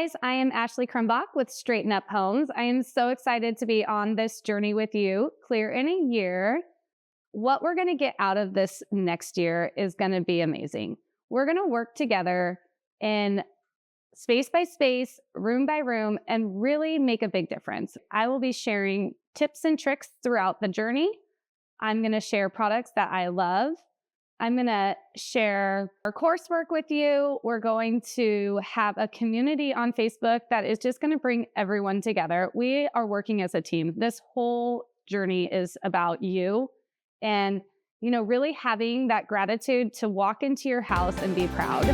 guys, I am Ashley Krumbach with Straighten Up Homes. I am so excited to be on this journey with you. Clear in a year. What we're going to get out of this next year is going to be amazing. We're going to work together in space by space, room by room, and really make a big difference. I will be sharing tips and tricks throughout the journey. I'm going to share products that I love. I'm going to share our coursework with you. We're going to have a community on Facebook that is just going to bring everyone together. We are working as a team. This whole journey is about you and, really having that gratitude to walk into your house and be proud.